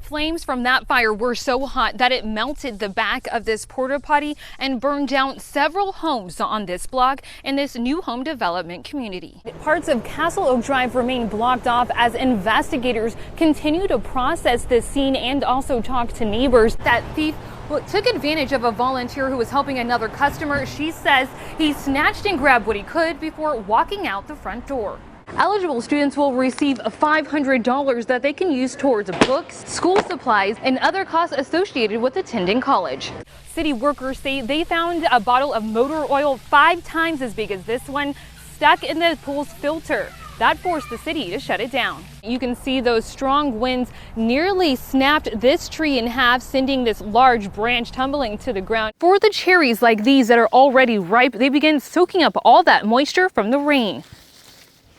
Flames from that fire were so hot that it melted the back of this porta potty and burned down several homes on this block in this new home development community. Parts of Castle Oak Drive remain blocked off as investigators continue to process this scene and also talk to neighbors. That thief took advantage of a volunteer who was helping another customer. She says he snatched and grabbed what he could before walking out the front door. Eligible students will receive $500 that they can use towards books, school supplies, and other costs associated with attending college. City workers say they found a bottle of motor oil 5 times as big as this one stuck in the pool's filter. That forced the city to shut it down. You can see those strong winds nearly snapped this tree in half, sending this large branch tumbling to the ground. For the cherries like these that are already ripe, they begin soaking up all that moisture from the rain,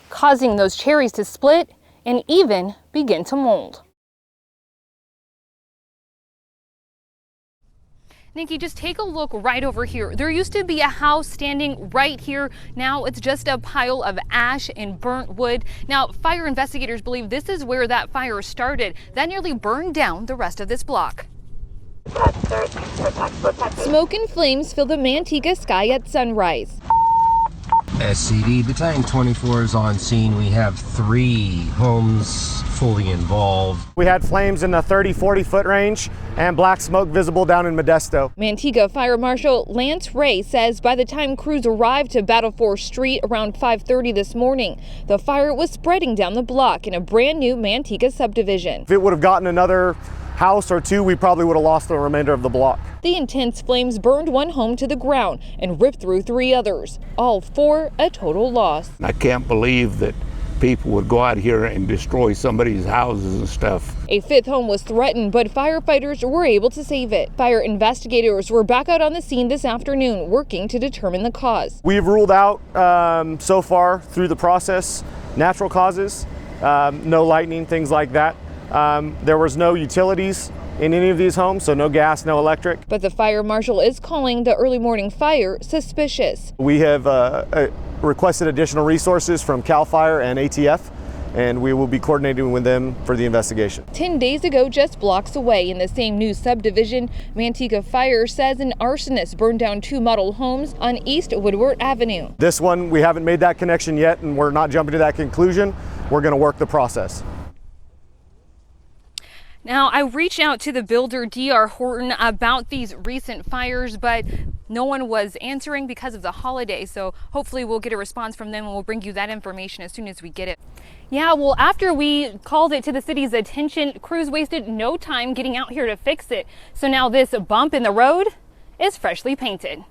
causing those cherries to split and even begin to mold. Nikki, just take a look right over here. There used to be a house standing right here. Now it's just a pile of ash and burnt wood. Now, fire investigators believe this is where that fire started. That nearly burned down the rest of this block. Smoke and flames fill the Manteca sky at sunrise. SCD, the Tank 24 is on scene. We have 3 homes fully involved. We had flames in the 30-40 foot range and black smoke visible down in Modesto. Manteca Fire Marshal Lance Ray says by the time crews arrived to Battle Force Street around 5:30 this morning, the fire was spreading down the block in a brand new Manteca subdivision. If it would have gotten another house or 2, we probably would have lost the remainder of the block. The intense flames burned one home to the ground and ripped through 3 others, all for a total loss. I can't believe that people would go out here and destroy somebody's houses and stuff. A 5th home was threatened, but firefighters were able to save it. Fire investigators were back out on the scene this afternoon working to determine the cause. We've ruled out so far through the process natural causes, no lightning, things like that. There was no utilities in any of these homes, so no gas, no electric. But the fire marshal is calling the early morning fire suspicious. We have requested additional resources from CAL FIRE and ATF, and we will be coordinating with them for the investigation. 10 days ago, just blocks away in the same new subdivision, Manteca Fire says an arsonist burned down 2 model homes on East Woodward Avenue. This one, we haven't made that connection yet, and we're not jumping to that conclusion. We're going to work the process. Now, I reached out to the builder, D.R. Horton, about these recent fires, but no one was answering because of the holiday. So hopefully we'll get a response from them and we'll bring you that information as soon as we get it. Yeah, well, after we called it to the city's attention, crews wasted no time getting out here to fix it. So now this bump in the road is freshly painted.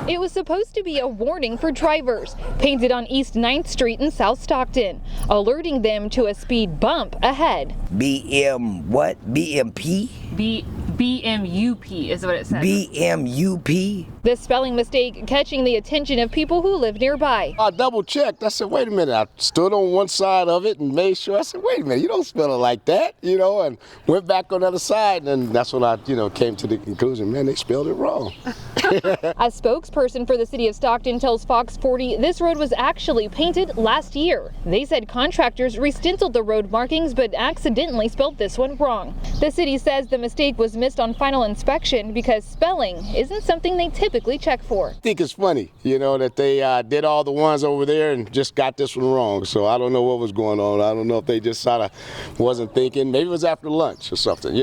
It was supposed to be a warning for drivers, painted on East 9th Street in South Stockton, alerting them to a speed bump ahead. BMP? BMUP is what it says. BMUP? This spelling mistake catching the attention of people who live nearby. I double checked. I said, wait a minute. I stood on one side of it and made sure. I said, wait a minute, you don't spell it like that, and went back on the other side. And that's when I, came to the conclusion, man, they spelled it wrong. A spokesperson for the city of Stockton tells Fox 40 this road was actually painted last year. They said contractors re-stenciled the road markings but accidentally spelled this one wrong. The city says the mistake was missed on final inspection because spelling isn't something they typically check for. I think it's funny, that they did all the ones over there and just got this one wrong. So I don't know what was going on. I don't know if they just sort of wasn't thinking. Maybe it was after lunch or something,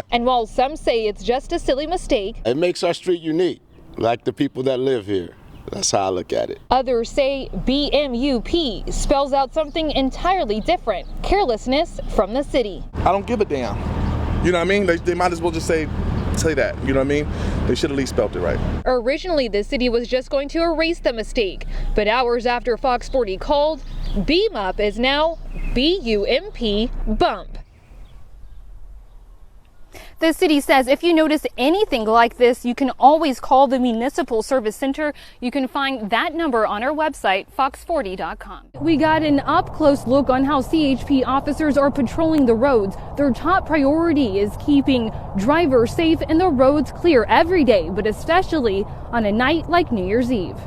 And while some say it's just a silly mistake, it makes our street unique, like the people that live here. That's how I look at it. Others say BMUP spells out something entirely different. Carelessness from the city. I don't give a damn. You know what I mean? They might as well just say that, you know what I mean? They should at least spelled it right. Originally, the city was just going to erase the mistake, but hours after Fox 40 called, Beam Up is now BUMP Bump. The city says if you notice anything like this, you can always call the Municipal Service Center. You can find that number on our website, fox40.com. We got an up-close look on how CHP officers are patrolling the roads. Their top priority is keeping drivers safe and the roads clear every day, but especially on a night like New Year's Eve.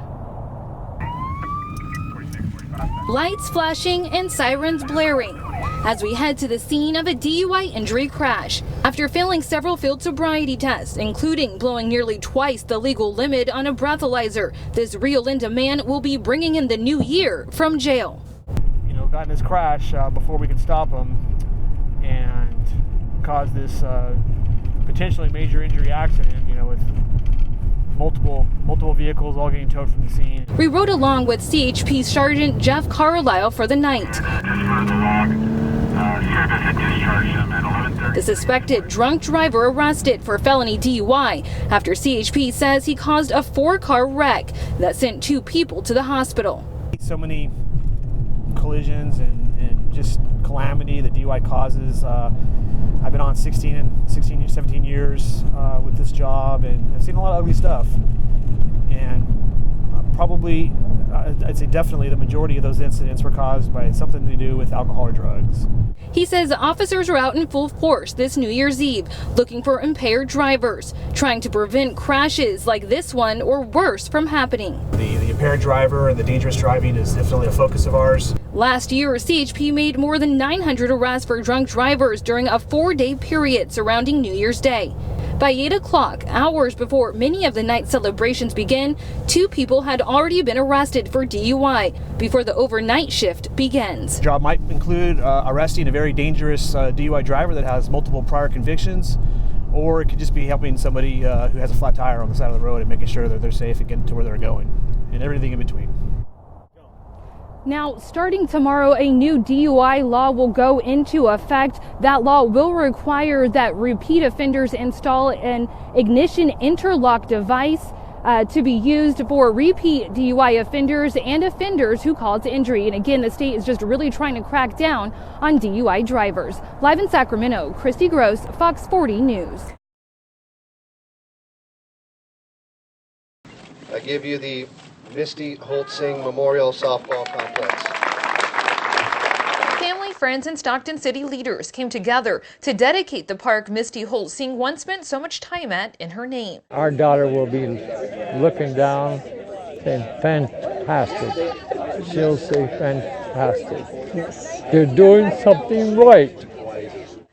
Lights flashing and sirens blaring. As we head to the scene of a DUI injury crash. After failing several field sobriety tests, including blowing nearly twice the legal limit on a breathalyzer, this Rio Linda man will be bringing in the new year from jail. You know, got in this crash before we could stop him and caused this potentially major injury accident, you know, with multiple vehicles all getting towed from the scene. We rode along with CHP Sergeant Jeff Carlisle for the night. The suspected drunk driver arrested for felony DUI after CHP says he caused a 4-car wreck that sent 2 people to the hospital. So many collisions and just calamity that DUI causes. I've been on 17 years with this job, and I've seen a lot of ugly stuff. And probably, I'd say definitely the majority of those incidents were caused by something to do with alcohol or drugs. He says officers are out in full force this New Year's Eve, looking for impaired drivers, trying to prevent crashes like this one or worse from happening. The impaired driver and the dangerous driving is definitely a focus of ours. Last year, CHP made more than 900 arrests for drunk drivers during a 4-day period surrounding New Year's Day. By 8 o'clock, hours before many of the night celebrations begin, 2 people had already been arrested for DUI before the overnight shift begins. The job might include arresting a very dangerous DUI driver that has multiple prior convictions, or it could just be helping somebody who has a flat tire on the side of the road and making sure that they're safe and getting to where they're going, and everything in between. Now, starting tomorrow, a new DUI law will go into effect. That law will require that repeat offenders install an ignition interlock device to be used for repeat DUI offenders and offenders who cause injury. And again, the state is just really trying to crack down on DUI drivers. Live in Sacramento, Kristi Gross, Fox 40 News. I give you the Misty Holtzing Memorial Softball Complex. Family, friends, and Stockton City leaders came together to dedicate the park Misty Holtzing once spent so much time at in her name. Our daughter will be looking down saying, fantastic. She'll say fantastic. Yes. They're doing something right.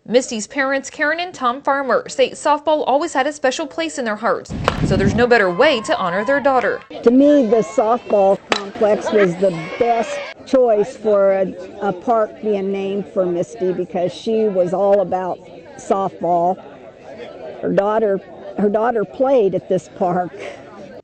Misty's parents, Karen and Tom Farmer, say softball always had a special place in their hearts, so there's no better way to honor their daughter. To me, the softball complex was the best choice for a park being named for Misty because she was all about softball. Her daughter played at this park.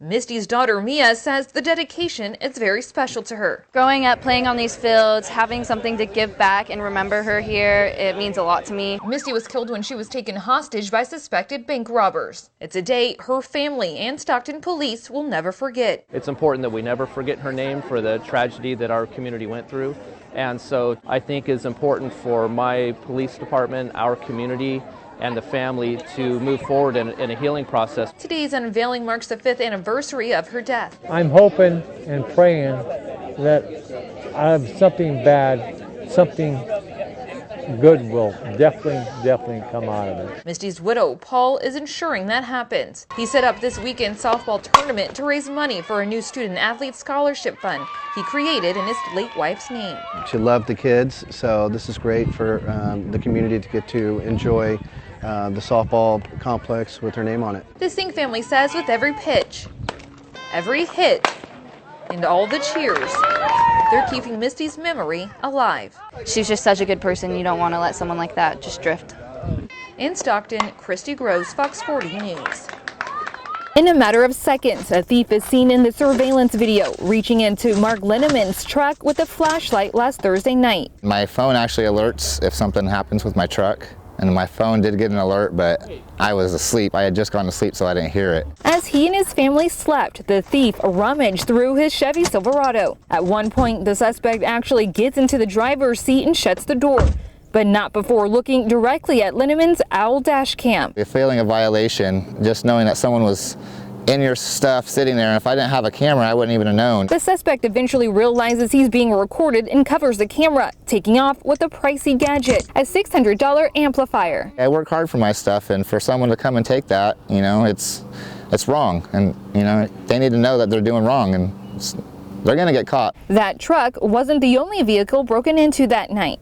Misty's daughter, Mia, says the dedication is very special to her. Growing up, playing on these fields, having something to give back and remember her here, it means a lot to me. Misty was killed when she was taken hostage by suspected bank robbers. It's a day her family and Stockton police will never forget. It's important that we never forget her name for the tragedy that our community went through. And so I think it's important for my police department, our community, and the family to move forward in a healing process. Today's unveiling marks the 5th anniversary of her death. I'm hoping and praying that out of something bad, something good will definitely come out of it. Misty's widow, Paul, is ensuring that happens. He set up this weekend softball tournament to raise money for a new student-athlete scholarship fund he created in his late wife's name. She loved the kids, so this is great for the community to get to enjoy the softball complex with her name on it. The Singh family says with every pitch, every hit, and all the cheers, they're keeping Misty's memory alive. She's just such a good person. You don't want to let someone like that just drift. In Stockton, Kristi Gross, Fox 40 News. In a matter of seconds, a thief is seen in the surveillance video reaching into Mark Linneman's truck with a flashlight last Thursday night. My phone actually alerts if something happens with my truck. And my phone did get an alert, but I was asleep. I had just gone to sleep, so I didn't hear it. As he and his family slept, the thief rummaged through his Chevy Silverado. At one point, the suspect actually gets into the driver's seat and shuts the door, but not before looking directly at Linneman's owl dash cam. Failing a violation, just knowing that someone was in your stuff sitting there, and if I didn't have a camera, I wouldn't even have known. The suspect eventually realizes he's being recorded and covers the camera, taking off with a pricey gadget, a $600 amplifier. I work hard for my stuff, and for someone to come and take that, you know, it's wrong, and you know, they need to know that they're doing wrong, and they're gonna get caught. That truck wasn't the only vehicle broken into that night.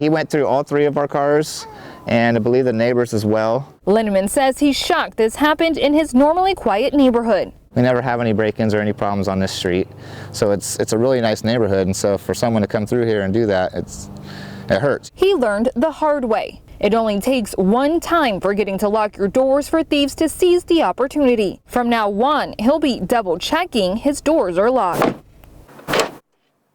He went through all 3 of our cars, and I believe the neighbors as well. Lindemann says he's shocked this happened in his normally quiet neighborhood. We never have any break-ins or any problems on this street, so it's a really nice neighborhood, and so for someone to come through here and do that, it hurts. He learned the hard way. It only takes one time forgetting to lock your doors for thieves to seize the opportunity. From now on, he'll be double checking his doors are locked.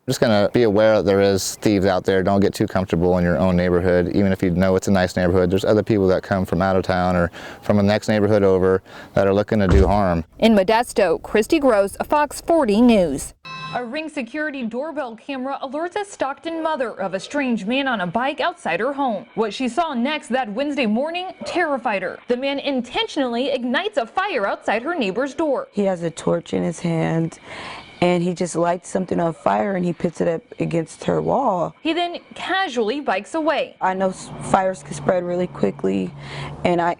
Just gonna be aware that there is thieves out there. Don't get too comfortable in your own neighborhood. Even if you know it's a nice neighborhood, there's other people that come from out of town or from the next neighborhood over that are looking to do harm. In Modesto, Kristi Gross, Fox 40 News. A Ring security doorbell camera alerts a Stockton mother of a strange man on a bike outside her home. What she saw next that Wednesday morning terrified her. The man intentionally ignites a fire outside her neighbor's door. He has a torch in his hand, and he just lights something on fire and he puts it up against her wall. He then casually bikes away. I know fires can spread really quickly, and I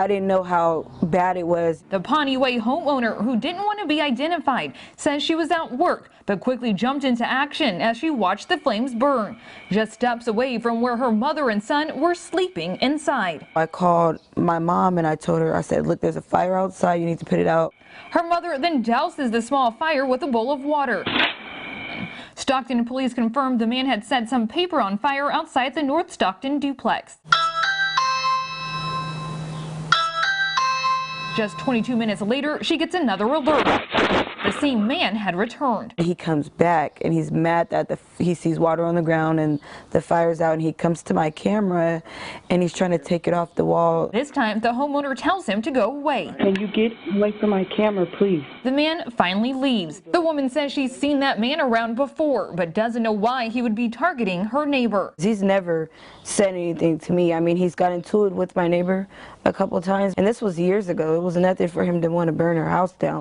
didn't know how bad it was. The Pawnee Way homeowner, who didn't want to be identified, says she was at work but quickly jumped into action as she watched the flames burn, just steps away from where her mother and son were sleeping inside. I called my mom and I told her, I said, look, there's a fire outside, you need to put it out. Her mother then douses the small fire with a bowl of water. Stockton police confirmed the man had set some paper on fire outside the North Stockton duplex. Just 22 minutes later, she gets another alert. The same man had returned. He comes back and he's mad that he sees water on the ground and the fire's out, and he comes to my camera and he's trying to take it off the wall. This time, the homeowner tells him to go away. Can you get away from my camera, please? The man finally leaves. The woman says she's seen that man around before, but doesn't know why he would be targeting her neighbor. He's never said anything to me. I mean, he's got into it with my neighbor a couple times, and this was years ago. It was nothing for him to want to burn her house down.